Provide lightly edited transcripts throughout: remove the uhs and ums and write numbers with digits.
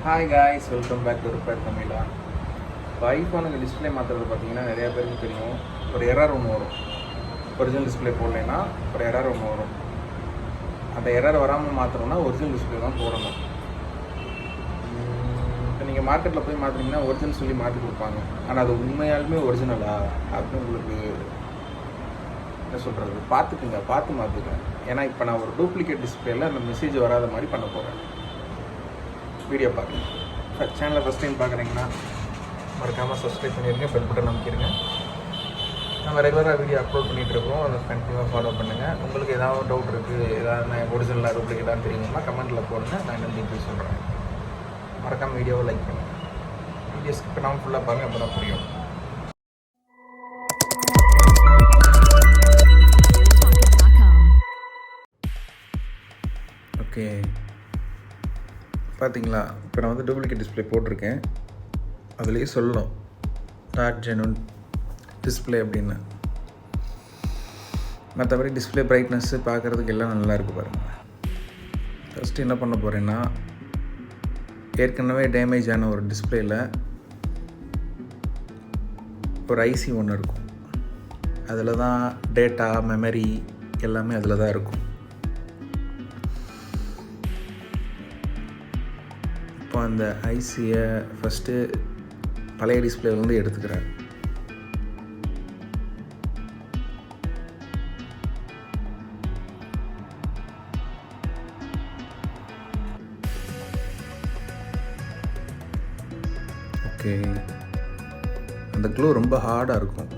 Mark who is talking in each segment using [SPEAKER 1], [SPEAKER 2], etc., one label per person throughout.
[SPEAKER 1] Hi guys, welcome back to repair Tamizha. இப்போ ஐஃபோனுக்கு display மாற்றுறது பார்த்தீங்கன்னா நிறையா பேருக்கு தெரியும். ஒரு எரர் ஒன்று வரும். ஒரிஜினல் டிஸ்பிளே போடலைன்னா ஒரு எரர் ஒன்று வரும். அந்த எரர் வராமல் மாற்றணும்னா ஒரிஜினல் டிஸ்பிளே தான் போடணும். இப்போ நீங்கள் மார்க்கெட்டில் போய் மாற்றினீங்கன்னா ஒரிஜினல் சொல்லி மாற்றி கொடுப்பாங்க. ஆனால் அது உண்மையாலுமே ஒரிஜினலா அப்படின்னு உங்களுக்கு என்ன சொல்கிறது, பார்த்து மாற்றுங்க. ஏன்னா இப்போ நான் ஒரு டூப்ளிகேட் டிஸ்பிளேயில் அந்த மெசேஜ் வராத மாதிரி பண்ண போகிறேன். வீடியோ பார்க்குறேன். சேனலை ஃபஸ்ட் டைம் பார்க்குறீங்கன்னா மறக்காமல் சப்ஸ்கிரைப் பண்ணிடுங்க, பெல் பட்டன் அமைக்கிடுங்க. நம்ம ரெகுலராக வீடியோ அப்லோட் பண்ணிகிட்ருக்கோம், அதை கண்டினியூவாக ஃபாலோ பண்ணுங்கள். உங்களுக்கு ஏதாவது டவுட் இருக்குது, ஏதாவது ஒரிஜினலாக டூப்ளிகேட்டாக தெரியுமா கமெண்ட்டில் போடுங்க, நான் என்ன டீட்டெயில் சொல்கிறேன். மறக்காமல் வீடியோவை லைக் பண்ணுங்கள். வீடியோ ஸ்கிப் பண்ணாமல் ஃபுல்லாக பாருங்கள், அப்போ தான் புரியும். ஓகே, பார்த்தீங்களா? இப்போ நான் வந்து டூப்ளிகேட் டிஸ்பிளே போட்டிருக்கேன். அதுலேயே சொல்லணும் நாட் ஜெனுவன் டிஸ்பிளே அப்படின்னு. மற்றபடி டிஸ்பிளே பிரைட்னஸ்ஸு பார்க்குறதுக்கு எல்லாம் நல்லா இருக்குது பாருங்கள். ஃபஸ்ட்டு என்ன பண்ண போகிறேன்னா, ஏற்கனவே டேமேஜ் ஆன ஒரு டிஸ்பிளேயில் ஒரு ஐசி ஒன்று இருக்கும். அதில் தான் டேட்டா, மெமரி எல்லாமே அதில் தான் இருக்கும். இப்போ அந்த ஐசியை ஃபஸ்ட்டு பழைய டிஸ்பிளேலேருந்து எடுத்துக்கிறேன். ஓகே, அந்த க்ளூ ரொம்ப ஹார்டாக இருக்கும்,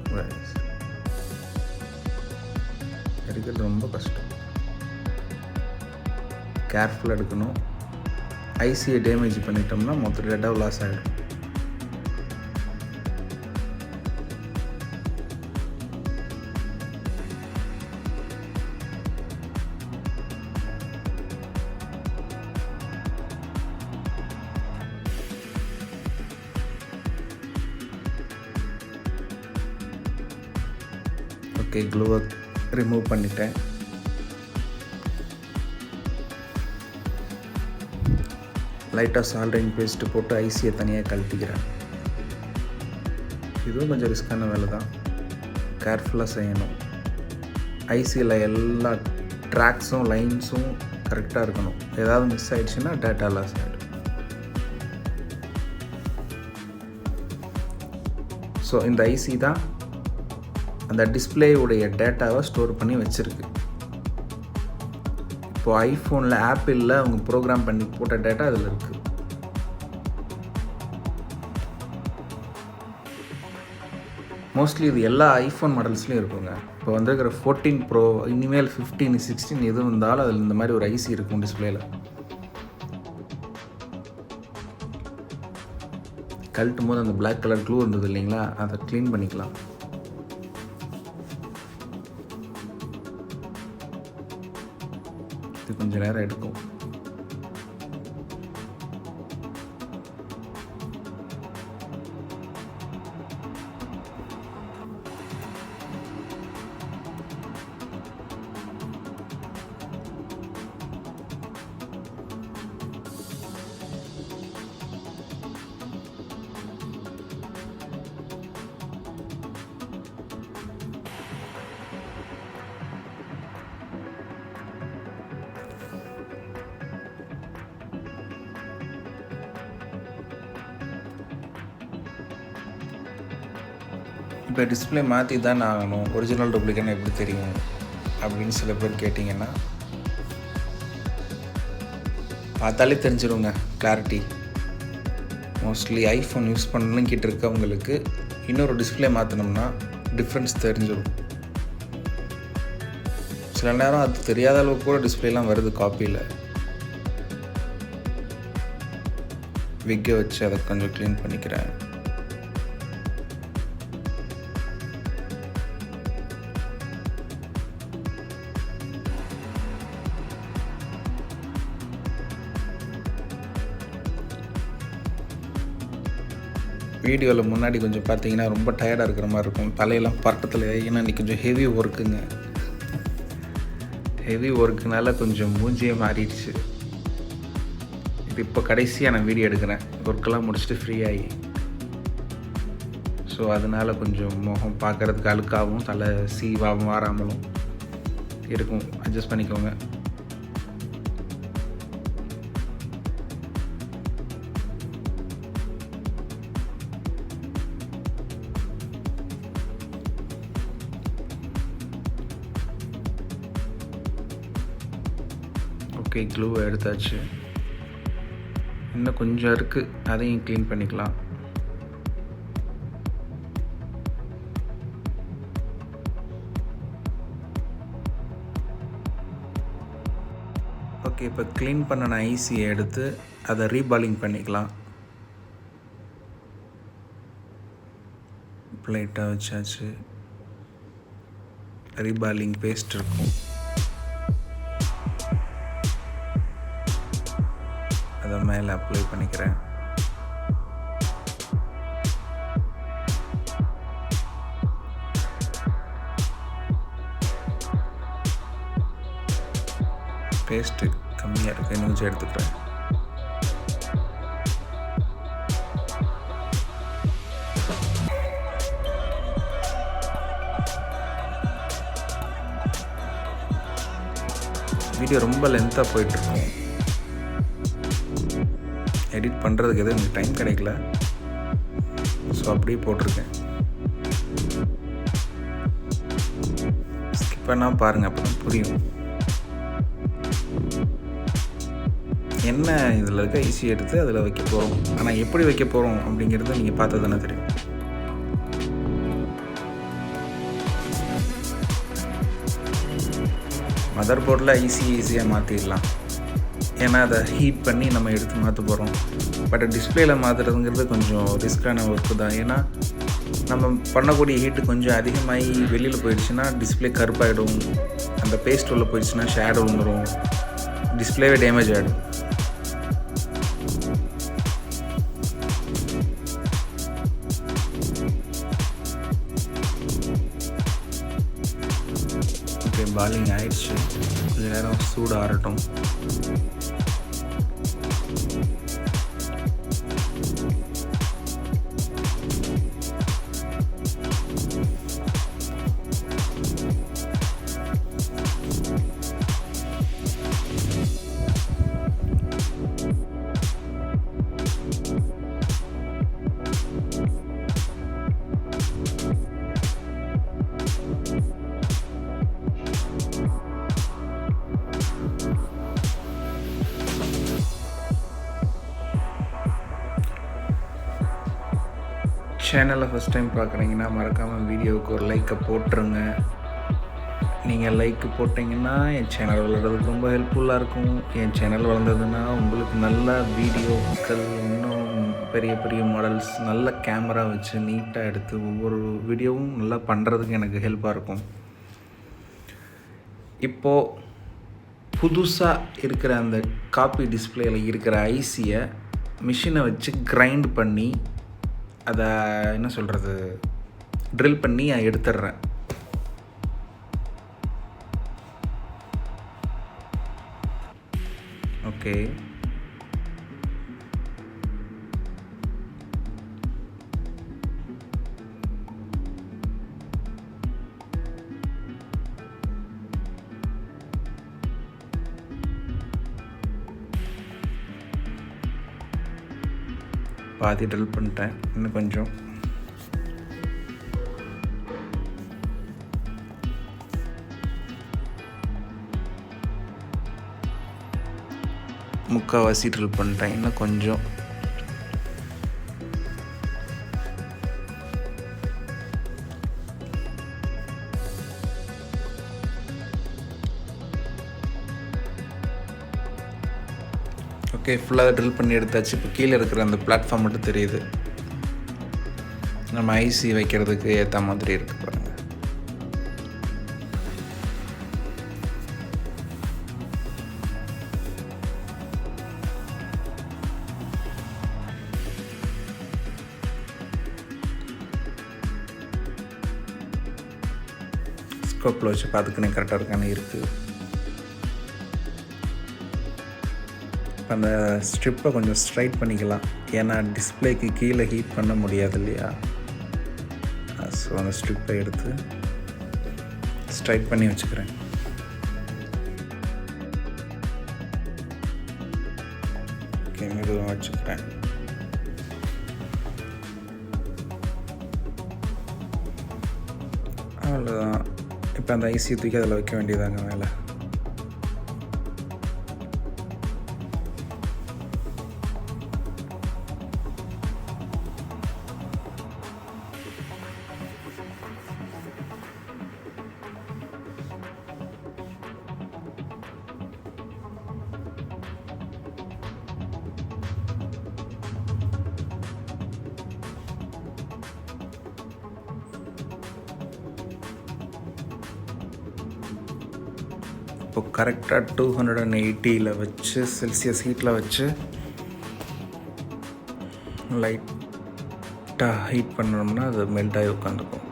[SPEAKER 1] எடுக்கிறது ரொம்ப கஷ்டம். கேர்ஃபுல்லாக எடுக்கணும். ஐசியை டேமேஜ் பண்ணிட்டோம்னா மொத்த டேட்டாவும் லாஸ் ஆகிடும். ஓகே, க்ளூவை ரிமூவ் பண்ணிட்டேன். லைட்டாக சால்ட்ரிங் பேஸ்ட்டு போட்டு ஐசியை தனியாக கழட்டிக்கிறேன். இதுவும் கொஞ்சம் ரிஸ்க்கான வேலை தான், கேர்ஃபுல்லாக செய்யணும். ஐசியில் எல்லா ட்ராக்ஸும் லைன்ஸும் கரெக்டாக இருக்கணும். ஏதாவது மிஸ் ஆகிடுச்சுன்னா டேட்டா லாஸ் ஆகிடும். ஸோ இந்த ஐசி தான் அந்த டிஸ்பிளேயுடைய டேட்டாவை ஸ்டோர் பண்ணி வச்சுருக்கு. இப்போது ஐஃபோனில் ஆப்பிளில் அவங்க ப்ரோக்ராம் பண்ணி போட்ட டேட்டா அதில் இருக்குது. மோஸ்ட்லி இது எல்லா ஐஃபோன் மாடல்ஸ்லையும் இருக்குங்க. இப்போ வந்துருக்கிற 14 ப்ரோ, இனிமேல் 15, 16 எது வந்தாலும் அதில் இந்த மாதிரி ஒரு ஐசி இருக்கும் டிஸ்பிளேயில். கழட்டும் போது அந்த பிளாக் கலர் க்ளூ இருந்தது இல்லைங்களா, அதை க்ளீன் பண்ணிக்கலாம். இது கொஞ்சம் நேரம் எடுக்கும். இப்போ டிஸ்பிளே மாற்றி தான் ஆகணும், ஒரிஜினல் டூப்ளிகேட்னு எப்படி தெரியும் அப்படின்னு சில பேர் கேட்டிங்கன்னா, பார்த்தாலே தெரிஞ்சிடுங்க கிளாரிட்டி. மோஸ்ட்லி ஐஃபோன் யூஸ் பண்ணிக்கிட்டு இருக்கவங்களுக்கு இன்னொரு டிஸ்பிளே மாற்றினோம்னா டிஃப்ரென்ஸ் தெரிஞ்சிடும். சில நேரம் அது தெரியாத அளவுக்கு கூட டிஸ்பிளேலாம் வருது காப்பியில். விக்கை வச்சு அதை கொஞ்சம் க்ளீன் பண்ணிக்கிறேன். வீடியோவில் முன்னாடி கொஞ்சம் பார்த்தீங்கன்னா ரொம்ப டயர்டாக இருக்கிற மாதிரி இருக்கும், தலையெல்லாம் பரட்டத்தில். ஏன்னா இன்றைக்கி கொஞ்சம் ஹெவி ஒர்க்குங்க. ஹெவி ஒர்க்குனால கொஞ்சம் மூஞ்சியே மாறிடுச்சு. இது இப்போ கடைசியாக நான் வீடியோ எடுக்கிறேன், ஒர்க்கெல்லாம் முடிச்சுட்டு ஃப்ரீ ஆகி. ஸோ அதனால் கொஞ்சம் முகம் பார்க்குறதுக்கு அழுக்காகவும் தலை சீவாகவும் வாராமலும் இருக்கும். அட்ஜஸ்ட் பண்ணிக்கோங்க. ஓகே, க்ளூ எடுத்தாச்சு. இன்னும் கொஞ்சம் இருக்குது, அதையும் க்ளீன் பண்ணிக்கலாம். ஓகே, இப்போ க்ளீன் பண்ணின ஐசியை எடுத்து அதை ரீபாலிங் பண்ணிக்கலாம். ப்ளேட்டாக வச்சாச்சு. ரீபாலிங் பேஸ்ட் இருக்கும், அதை மேலே அப்ளை பண்ணிக்கிறேன். பேஸ்ட்டு கம்மியாக இருக்குது, இன்னும் கொஞ்சம் எடுத்துக்கிறேன். வீடியோ ரொம்ப லென்த்தாக போயிட்டுருக்கும், எடிட் பண்ணுறதுக்கு எதுவும் எனக்கு டைம் கிடைக்கல. ஸோ அப்படியே போட்டிருக்கேன். ஸ்கிப் பண்ணால் பாருங்கள், அப்போ தான் புரியும் என்ன இதில் இருக்க ஈஸி எடுத்து அதில் வைக்க போகிறோம். ஆனால் எப்படி வைக்க போகிறோம் அப்படிங்கிறது நீங்கள் பார்த்தா தானே தெரியும். மதர் போர்டில் ஈஸியாக மாற்றிடலாம், ஏன்னா அதை ஹீட் பண்ணி நம்ம எடுத்து மாற்ற போகிறோம். பட் டிஸ்பிளேயில் மாற்றுறதுங்கிறது கொஞ்சம் ரிஸ்க்கான ஒர்க்கு தான். ஏன்னா நம்ம பண்ணக்கூடிய ஹீட்டு கொஞ்சம் அதிகமாகி வெளியில் போயிடுச்சுன்னா டிஸ்பிளே கருப்பாயிடும், அந்த பேஸ்ட் உள்ள போயிடுச்சுன்னா ஷேடோ வந்துடும், டிஸ்பிளேவே டேமேஜ் ஆகிடும். ஓகே, பாலிங் ஆயிடுச்சு. கொஞ்சம் நேரம் சூடு ஆறட்டும். சேனலை ஃபஸ்ட் டைம் பார்க்குறீங்கன்னா மறக்காமல் வீடியோவுக்கு ஒரு லைக்கை போட்டுருங்க. நீங்கள் லைக்கு போட்டிங்கன்னா என் சேனல் வளர்கிறதுக்கு ரொம்ப ஹெல்ப்ஃபுல்லாக இருக்கும். என் சேனல் வளர்ந்ததுன்னா உங்களுக்கு நல்ல வீடியோக்கள், இன்னும் பெரிய பெரிய மாடல்ஸ், நல்ல கேமரா வச்சு நீட்டாக எடுத்து ஒவ்வொரு வீடியோவும் நல்லா பண்ணுறதுக்கு எனக்கு ஹெல்ப்பாக இருக்கும். இப்போது புதுசாக இருக்கிற அந்த காப்பி டிஸ்பிளேயில் இருக்கிற ஐசியை மிஷினை வச்சு கிரைண்ட் பண்ணி அதை என்ன சொல்கிறது, ட்ரில் பண்ணி எடுத்துடுறேன். ஓகே, பாதி ட்ரில் பண்ணிட்டேன், இன்னும் கொஞ்சம். முக்கால்வாசி ட்ரில் பண்ணிட்டேன், இன்னும் கொஞ்சம். ஓகே, ஃபுல்லாக ட்ரில் பண்ணி எடுத்தாச்சு. இப்போ கீழே இருக்கிற அந்த பிளாட்ஃபார்ம் மட்டும் தெரியுது. நம்ம ஐசி வைக்கிறதுக்கு ஏற்ற மாதிரி இருக்கு பாருங்கள். ஸ்கோப்பில் வச்சு பார்த்துக்கினே கரெக்டாக இருக்கானே இருக்குது.
[SPEAKER 2] இப்போ அந்த ஸ்ட்ரிப்பை கொஞ்சம் ஸ்ட்ரைட் பண்ணிக்கலாம், ஏன்னா டிஸ்பிளேக்கு கீழே ஹீட் பண்ண முடியாது இல்லையா. ஸோ அந்த ஸ்ட்ரிப்பை எடுத்து ஸ்ட்ரைட் பண்ணி வச்சுக்கிறேன். ஓகே, மெதுவாக வச்சுக்கிறேன். அவ்வளோதான். இப்போ அந்த ஐசியை தூக்கி அதில் வைக்க வேண்டியதாங்க மேலே. இப்போ கரெக்டாக 280 வச்சு செல்சியஸ் ஹீட்டில் வச்சு லைட்டாக ஹீட் பண்ணோம்னா அது மெல்ட் ஆகி உட்காந்துக்கும்.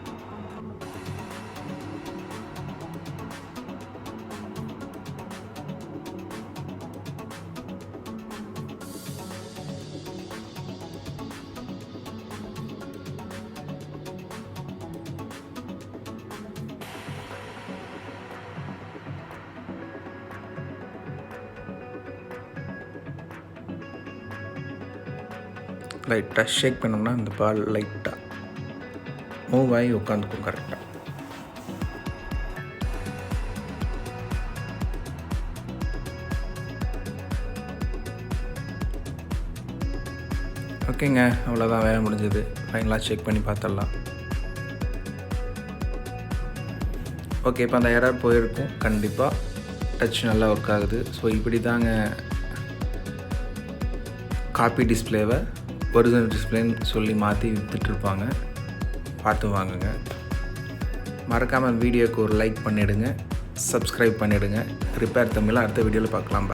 [SPEAKER 2] லைட்டாக ஷேக் பண்ணோம்னா இந்த பால் லைட்டாக மூவ் ஆகி உட்காந்துக்கும் கரெக்டாக. ஓகேங்க, அவ்வளோதான், வேலை முடிஞ்சது. ஃபைனலாக செக் பண்ணி பார்த்துடலாம். ஓகே, இப்போ அந்த எரர் போயிருக்கும். கண்டிப்பாக டச் நல்லா ஒர்க் ஆகுது. ஸோ இப்படி தாங்க காப்பி டிஸ்பிளேவை ஒரிஜினல் டிஸ்பிளேன்னு சொல்லி மாற்றி விற்றுட்ருப்பாங்க. பார்த்து வாங்குங்க. மறக்காமல் வீடியோக்கு ஒரு லைக் பண்ணிவிடுங்க, சப்ஸ்கிரைப் பண்ணிவிடுங்க. ரிப்பேர் தமிழ் அடுத்த வீடியோவில் பார்க்கலாம்.